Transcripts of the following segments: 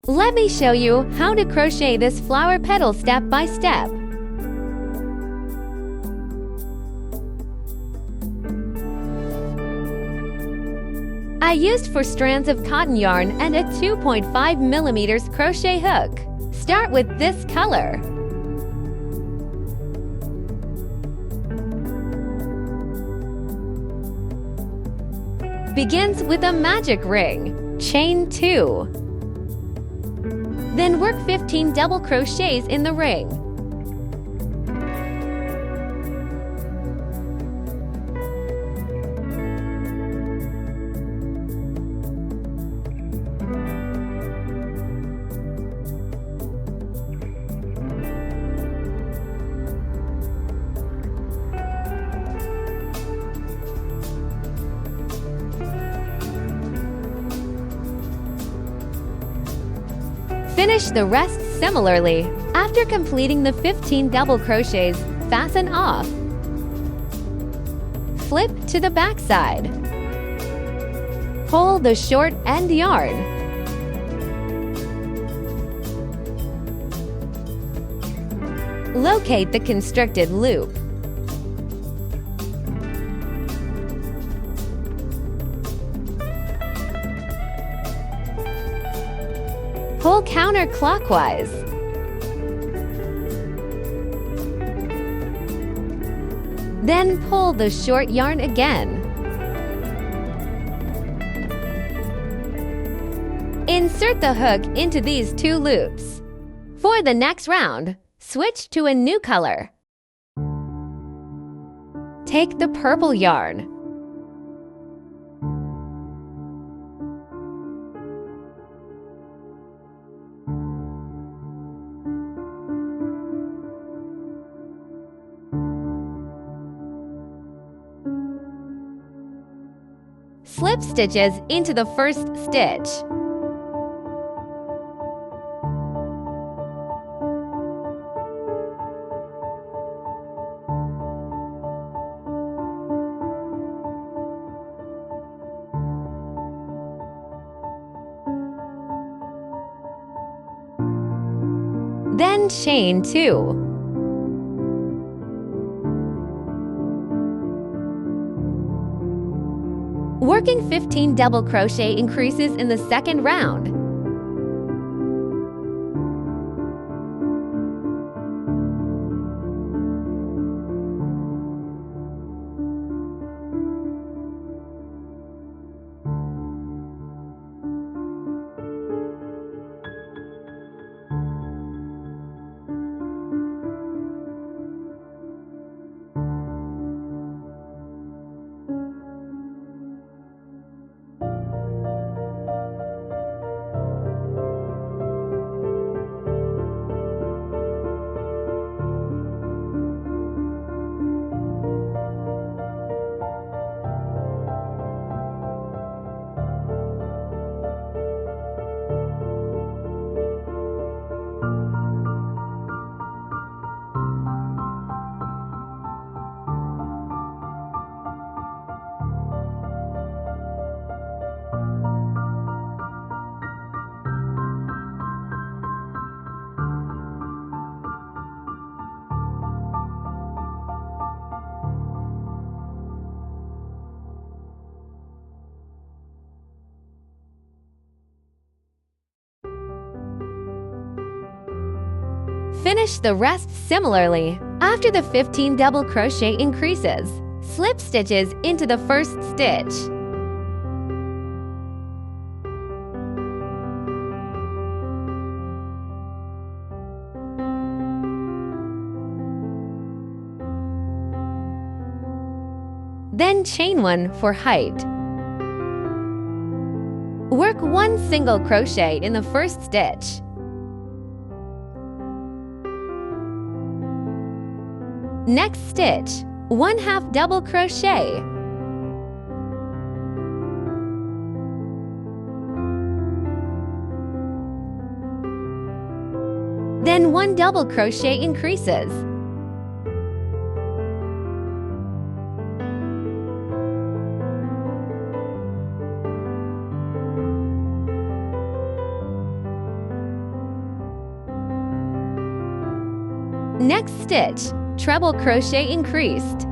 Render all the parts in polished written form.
Let me show you how to crochet this flower petal step by step. I used 4 strands of cotton yarn and a 2.5 mm crochet hook. Start with this color. Begins with a magic ring. Chain 2. Then work 15 double crochets in the ring. Finish the rest similarly. After completing the 15 double crochets, fasten off. Flip to the back side. Pull the short end yarn. Locate the constricted loop. Pull counterclockwise. Then pull the short yarn again. Insert the hook into these 2 loops. For the next round, switch to a new color. Take the purple yarn. Slip stitches into the first stitch. Then chain 2. Working 15 double crochet increases in the second round. Finish the rest similarly. After the 15 double crochet increases, slip stitches into the first stitch. Then chain 1 for height. Work 1 single crochet in the first stitch. Next stitch, 1/2 double crochet. Then 1 double crochet increases. Next stitch, treble crochet increased.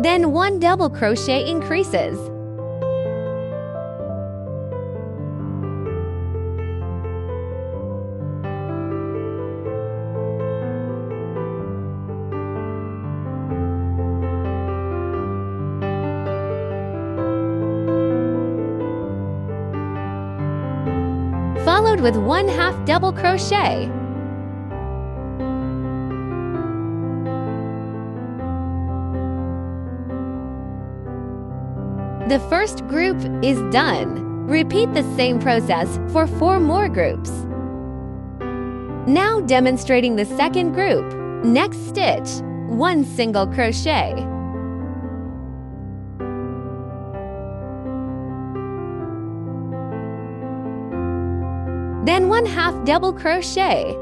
Then 1 double crochet increases. Followed with 1/2 double crochet. The first group is done. Repeat the same process for 4 more groups. Now demonstrating the second group. Next stitch, 1 single crochet. Then 1/2 double crochet.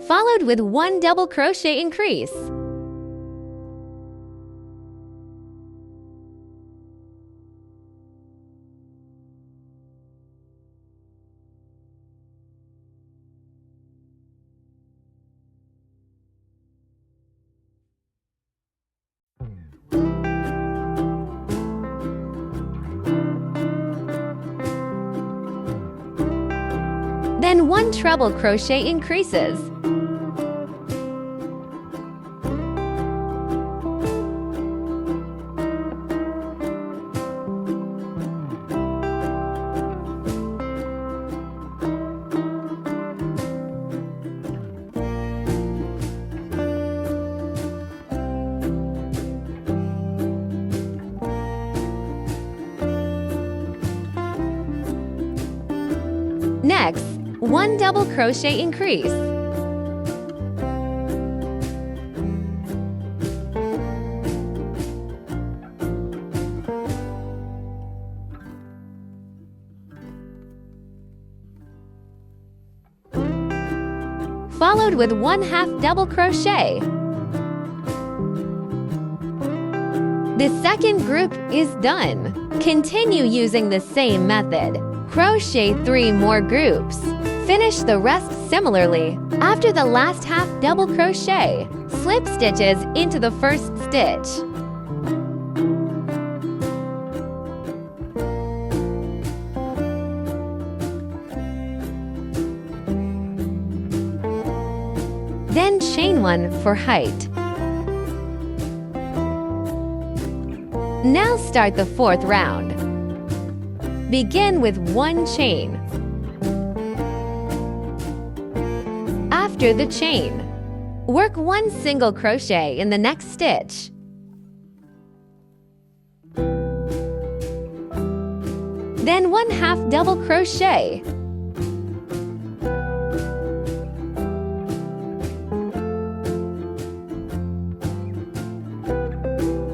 Followed with 1 double crochet increase. Then 1 treble crochet increases. Next, 1 double crochet increase. Followed with 1/2 double crochet. The second group is done. Continue using the same method. Crochet 3 more groups. Finish the rest similarly. After the last half double crochet, slip stitches into the first stitch. Then chain 1 for height. Now start the 4th round. Begin with 1 chain. After the chain, work 1 single crochet in the next stitch. Then 1/2 double crochet.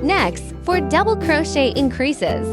Next, for double crochet increases.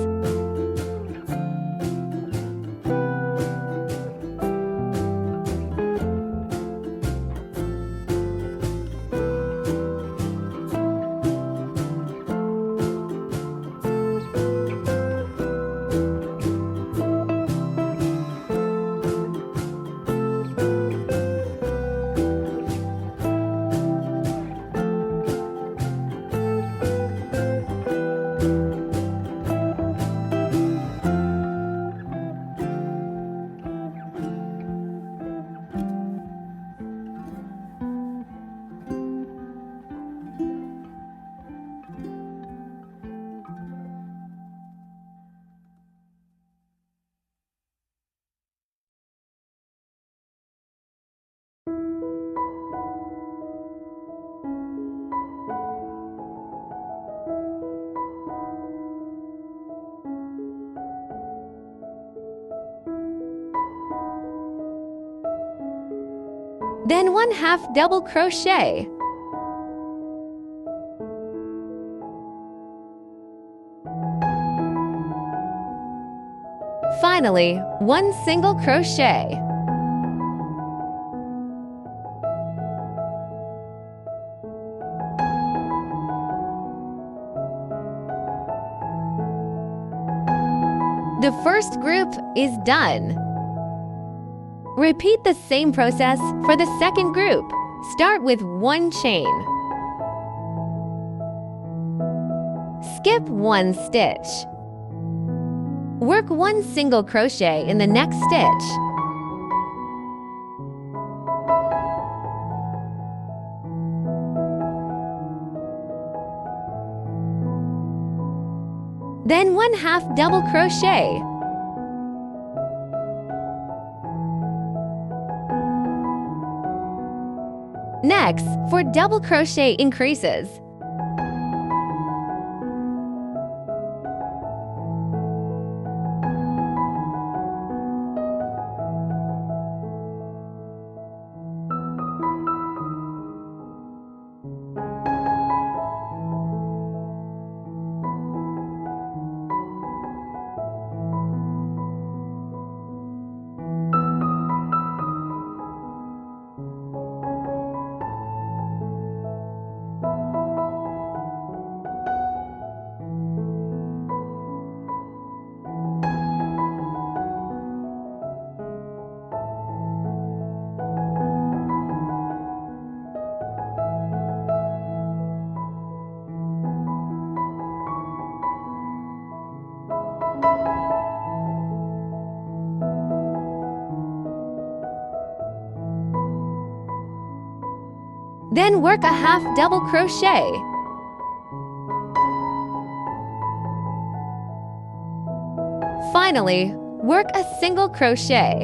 Then 1/2 double crochet. Finally, 1 single crochet. The first group is done. Repeat the same process for the second group. Start with 1 chain. Skip 1 stitch. Work 1 single crochet in the next stitch. Then 1/2 double crochet. Next, for double crochet increases. Then work a 1/2 double crochet. Finally, work a single crochet.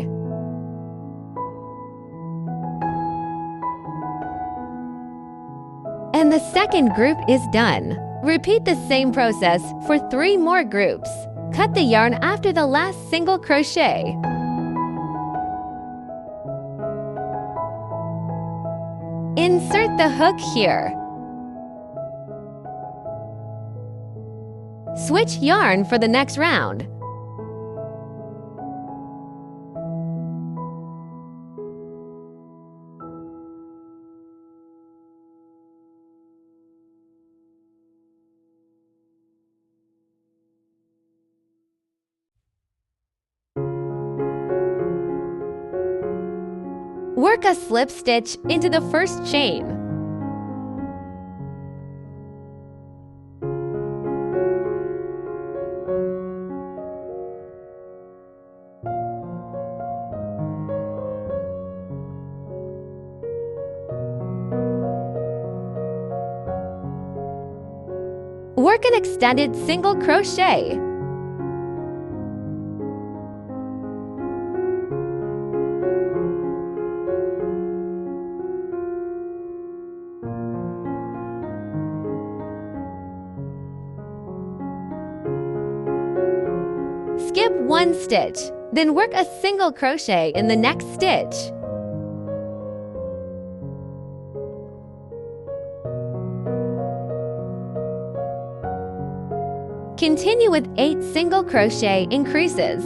And the second group is done. Repeat the same process for 3 more groups. Cut the yarn after the last single crochet. Insert the hook here. Switch yarn for the next round. Work a slip stitch into the first chain. Work an extended single crochet. Skip 1 stitch, then work a single crochet in the next stitch. Continue with 8 single crochet increases.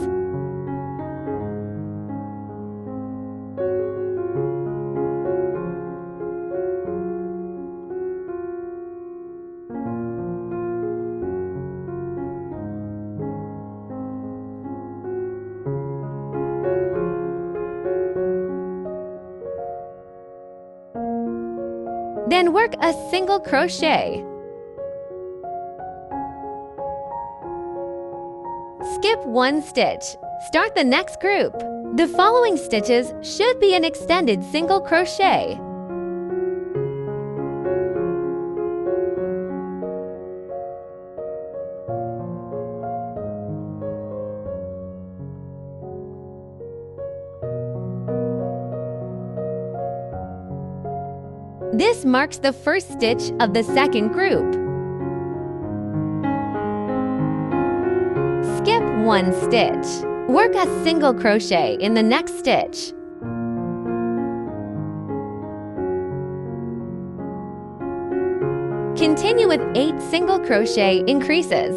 Then work a single crochet. Skip 1 stitch. Start the next group. The following stitches should be an extended single crochet. This marks the first stitch of the second group. Skip 1 stitch. Work a single crochet in the next stitch. Continue with 8 single crochet increases.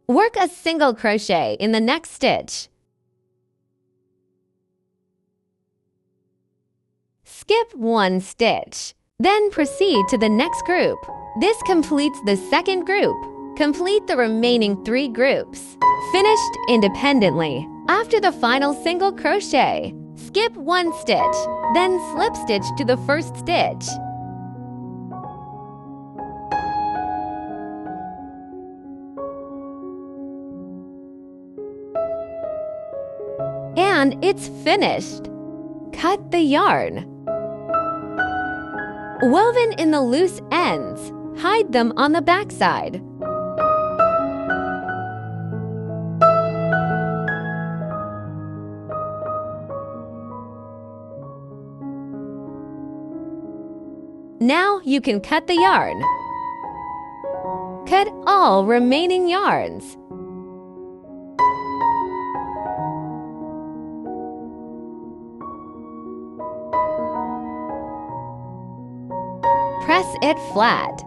Work a single crochet in the next stitch. Skip 1 stitch. Then proceed to the next group. This completes the second group. Complete the remaining 3 groups. Finished independently. After the final single crochet, skip 1 stitch, then slip stitch to the first stitch. And it's finished. Cut the yarn. Woven in the loose ends, hide them on the back side. Now you can cut the yarn. Cut all remaining yarns. Press it flat.